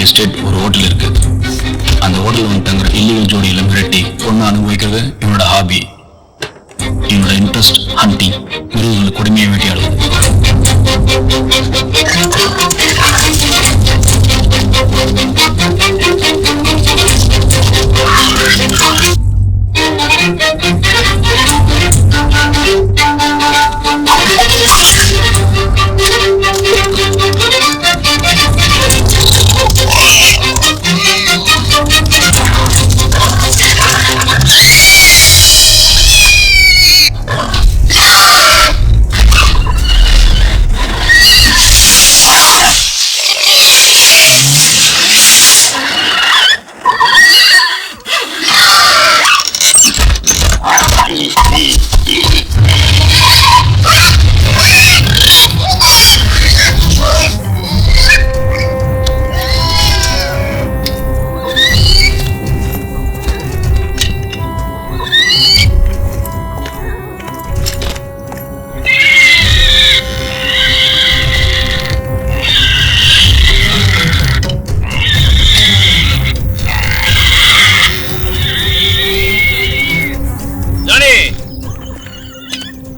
Estate ஒரு hotel இருக்கு. அந்த ஹோட்டல் வந்து தங்குற இல்லீகல் ஜோடியில மிரட்டி பொண்ணு அனுபவிக்கிறது என்னோட ஹாபி. என்னோட இன்ட்ரெஸ்ட் ஹண்டிங், மிருகங்களை கொடுமையை வேட்டையாடுவது.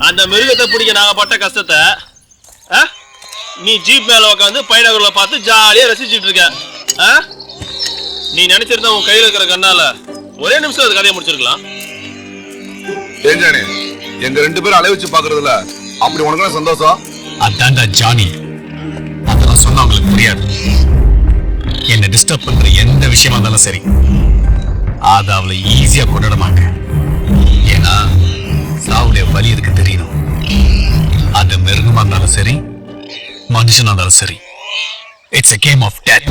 அந்த மிருகத்தை பிடிக்க நாங்க பட்ட கஷ்டத்தை நீ ஜீப் மேல உட்காந்து பையனவர்களை பார்த்து ஜாலியா ரசிச்சுட்டு இருக்க. நீ நினைச்சிருந்தா உன் கையில இருக்கிற கண்ணால ஒரே நிமிஷம் அது கதையை முடிச்சிருக்கலாம். எங்க ரெண்டு பேரும் அலை வச்சு பாக்குறதுல அப்படி உனக்கு சந்தோஷம். அதான்டா ஜானி, அதெல்லாம் சொன்னா உங்களுக்கு புரியாது. என்ன டிஸ்டர்ப் பண்ற எந்த விஷயமா இருந்தாலும் சரி, அதை அவளை ஈஸியா கொண்டாட மாட்டேன். ஏன்னா சாவுடைய வலி இருக்கு தெரியணும். அது மிருகமா இருந்தாலும் சரி, மனுஷனா இருந்தாலும் சரி, it's a game of death.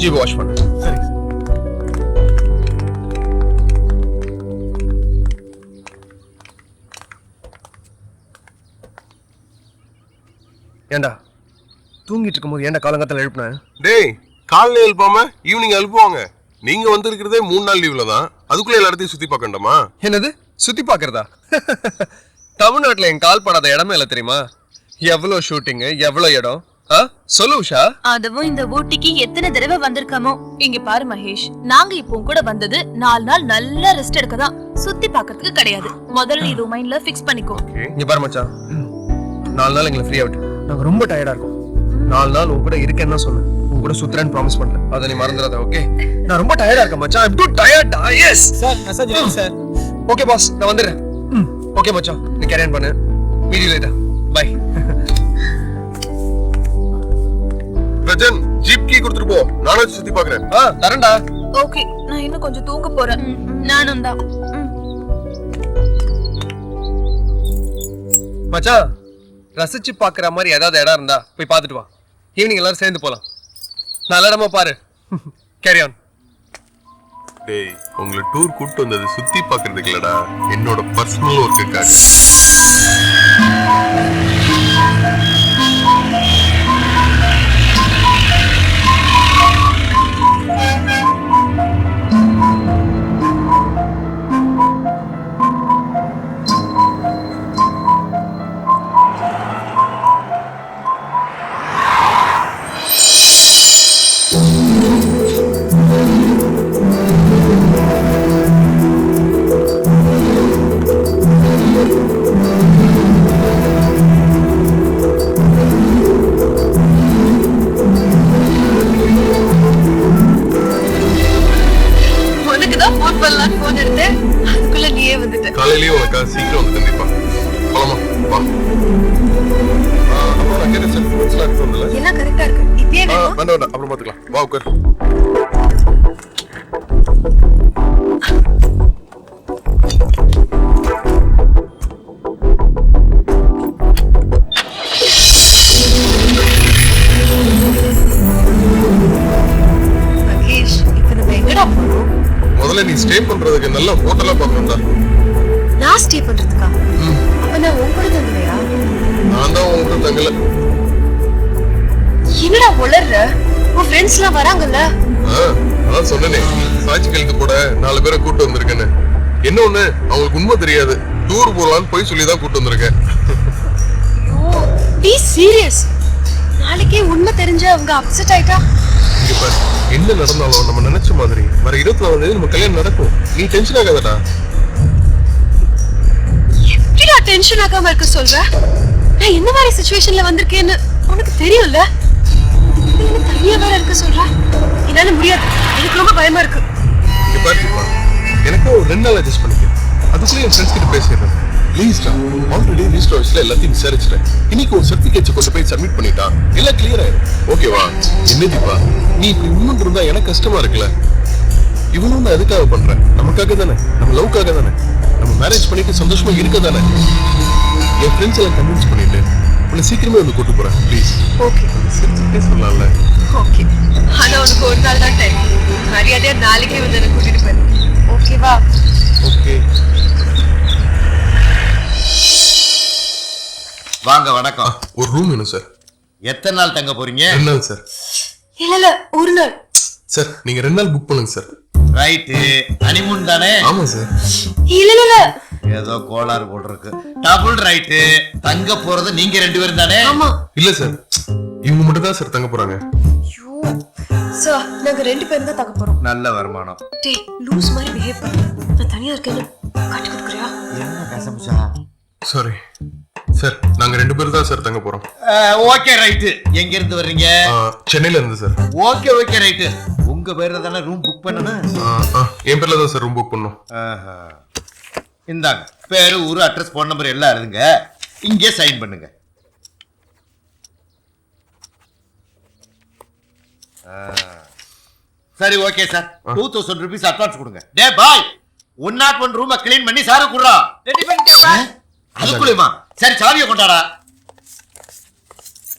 Jeep wash பண்ணு. சரி. ஏண்டா தூங்கிட்டு இருக்கும்போது ஏன்டா காலங்காத்தால எழுப்புனேன்? டேய், காலையில எழுப்பாம ஈவினிங் எழுப்புவாங்க. நீங்க வந்திருக்கிறதே 3 நாள் லீவ்ல தான். அதுக்குள்ள எல்லாத்தையும் சுத்தி பார்க்கணுமா? என்னது சுத்தி பார்க்கறதா? தமிழ்நாட்டுல என் கால் படாத இடமே இல்ல தெரியுமா? எவ்வளவு ஷூட்டிங், எவ்வளவு இடம். சொல்லு உஷா. அதுவும் இந்த ஊட்டிக்கு எத்தனை தடவை வந்திருக்கமோ. இங்க பாரு மகேஷ், நாங்க இப்போ கூட வந்தது 4 நாள் நல்லா ரெஸ்ட் எடுக்க தான், சுத்தி பார்க்கிறதுக்கு கிடையாது. முதல்ல இது மைண்ட்ல ஃபிக்ஸ் பண்ணிக்கோ. இங்க பாரு மச்சான், 4 நாள் எங்களை ஃப்ரீயா விட்டு, நாங்க ரொம்ப டயர்டா இருக்கோம். 4 நாள் உன் கூட இருக்கேன்னு தான் சொன்னேன். உன் கூட சுத்துறேன்னு ப்ராமிஸ் பண்றேன். அதை நீ மறந்துடாத. ஓகே? நான் ரொம்ப டயர்டா இருக்கேன் மச்சான். I'm too tired. Yes sir, message இருக்கு சார். ஓகே பாஸ், நான் வந்துடுறேன். ஓகே மச்சான், நீ கேரி ஆன் பண்ணு. Meet you later. Bye. Rajan, jeep key கொடுத்துட்டு போ. நானே சுத்தி பார்க்கறேன். தரேன்டா. ஓகே, நான் இன்னும் கொஞ்சம் தூங்க போறேன். நானும் தான். மச்சான், ரசிச்சு பாக்குற மாதிரி ஏதாவது இடம் இருந்தா போய் பார்த்துட்டு வா. ஈவினிங் எல்லாரும் சேர்ந்து போலாம். நல்ல இடமா பாரு. Carry on. டேய், உங்களை டூர் கூட்டு வந்தது சுத்தி பார்க்கிறதுக்கு இல்லடா, என்னோட பர்சனல் ஒர்க்குக்காக. கேட்ட சார் ஃப்ரூட்ஸ்லாம் எடுத்து வந்தல எல்லாம் கரெக்டா இருக்கு. இப்பயே வேணும். வேண்டாம் வேண்டாம் அப்புறம் பாத்துக்கலாம். வா உட்கார். மகேஷ், இப்ப நம்ம எங்கடா போறோம்? முதல்ல நீ ஸ்டே பண்றதுக்கு நல்ல ஹோட்டலா பார்க்கணும்டா. நான் ஸ்டே பண்றதுக்கா? அப்ப நான் உன் கூட தங்குவேயா? நான் தான் உங்ககிட்ட தங்கல. என்னடா உளர்ற? உன் ஃப்ரெண்ட்ஸ் எல்லாம் வராங்கல்ல? அதான் சொன்னேனே சாட்சி கழுத்து போட 4 பேரை கூட்டு வந்திருக்கேன்னு. என்ன ஒண்ணு அவங்களுக்கு உண்மை தெரியாது. டூர் போலான்னு போய் சொல்லி தான் கூட்டு வந்திருக்கேன். Be serious. நாளைக்கே உண்மை தெரிஞ்ச அவங்க அப்செட் ஆயிட்டா? இங்க பாரு, என்ன நடந்தாலும் நம்ம நினைச்ச மாதிரி வர 24 நம்ம கல்யாணம் நடக்கும். நீ டென்ஷன் ஆகாதடா. எப்படிடா டென்ஷன் ஆகாம இருக்க சொல்ற? நான் என்ன மாதிரி சிச்சுவேஷன்ல வந்திருக்கேன்னு உனக்கு தெரியும்ல? என்ன தனியா வேற இருக்க சொல்ற? என்னால முடியாது. எனக்கு ரொம்ப பயமா இருக்கு. இங்க பாரு தீபா, எனக்கு ஒரு 2 நாள் அட்ஜஸ்ட் பண்ணிக்க. அதுக்குள்ளே என் ஃப்ரெண்ட்ஸ் கிட்ட பேசிடுறேன். ப்ளீஸ்டா, ஆல்ரெடி ரிஜிஸ்டர் ஆஃபீஸ்ல எல்லாத்தையும் விசாரிச்சிட்டேன். இன்னைக்கு ஒரு சர்டிஃபிகேட்ஸ் கொண்டு போய் சப்மிட் பண்ணிட்டா எல்லாம் கிளியர் ஆயிடும். ஓகேவா? என்ன தீபா, நீ இப்படி உண்மைன்னு இருந்தா எனக்கு கஷ்டமா இருக்குல்ல. இவனும் நான் எதுக்காக பண்றேன்? நமக்காக தானே, நம்ம லவ்க்காக தானே, நம்ம மேரேஜ் பண்ணிட்டு சந்தோஷமா இருக்க தானே. என் ஃப்ரெண்ட்ஸ் எல்லாம் கன்வின்ஸ் பண்ணிட்டு உன்னை சீக்கிரமே வந்து கூட்டு போறேன். ப்ளீஸ். ஓகே சிரிச்சுட்டே சொல்லலாம்ல. ஓகே. ஆனா உனக்கு ஒரு நாள் தான் டைம். மரியாதையா நாளைக்கே வந்து எனக்கு கூட்டிட்டு போயிரு. ஓகேவா? ஓகே. வாங்க வணக்கம். ஒரு ரூம் வேணும் சார். எத்தனை நாள் தங்க போறீங்க? 2 நாள் சார். இல்ல ஒரு நாள். சார் நீங்க 2 நாள் புக் பண்ணுங்க சார். ரைட்டு. ஹனிமூன் தானே? ஆமா சார். இல்ல ஏதோ கோளாறு போட்டிருக்கு. Double right. தங்க போறது நீங்க 2 பேரும் தானே? ஆமா. இல்ல சார், இவங்க மட்டும் தான் சார் தங்க போறாங்க. ஐயோ சார், நாங்க 2 பேரும் தான் தங்க போறோம். நல்ல வருமானம். டேய் லூஸ் மாதிரி பிஹேவ் பண்ணு. நான் தனியா இருக்கேன்னு காட்டி கொடுக்குறியா? என்ன கசமுசா? சாரி சார், நாங்க 2 பேரும் தான் சார் தங்க போறோம். Okay right. எங்க இருந்து வர்றீங்க? சென்னையில இருந்து சார். Okay okay right. உங்க பேர்ல தானே ரூம் புக் பண்ணணும்? என் பேர்ல தான் சார் ரூம் புக் பண்ணோம். இந்தாங்க பேரு, ஊரு, அட்ரஸ், போன் நம்பர் எல்லாம் எழுதுங்க. இங்கே சைன் பண்ணுங்க. சரி ஓகே சார். 2000 rupees அட்வான்ஸ் கொடுங்க. டே பாய், 101 ரூமை கிளீன் பண்ணி சாரு குடுறா. ரெடி பண்ணிட்டேப்பா. அதுக்குள்ளேமா? சரி சாவியை கொண்டாடா.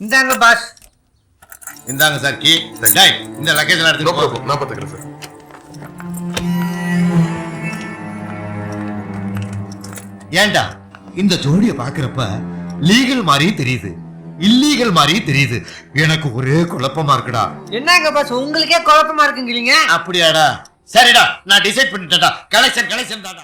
இந்தாங்க பாஸ். இந்தாங்க சார் கீ. டேய் இந்த லக்கேஜ் எல்லாம் நோ எடுத்துட்டு போ. ப்ராப்ளம், நான் பாத்துக்கிறேன் சார். ஏண்டா இந்த ஜோடியை பாக்குறப்ப லீகல் மாதிரி தெரியுது, இல்லீகல் மாதிரி தெரியுது. எனக்கு ஒரே குழப்பமா இருக்குடா. என்னங்க பாஸ் உங்களுக்கே குழப்பமா இருக்குங்கிறீங்க? அப்படியாடா? சரிடா, நான் டிசைட் பண்ணிட்டேன்டா. கலெக்ஷன் தாடா.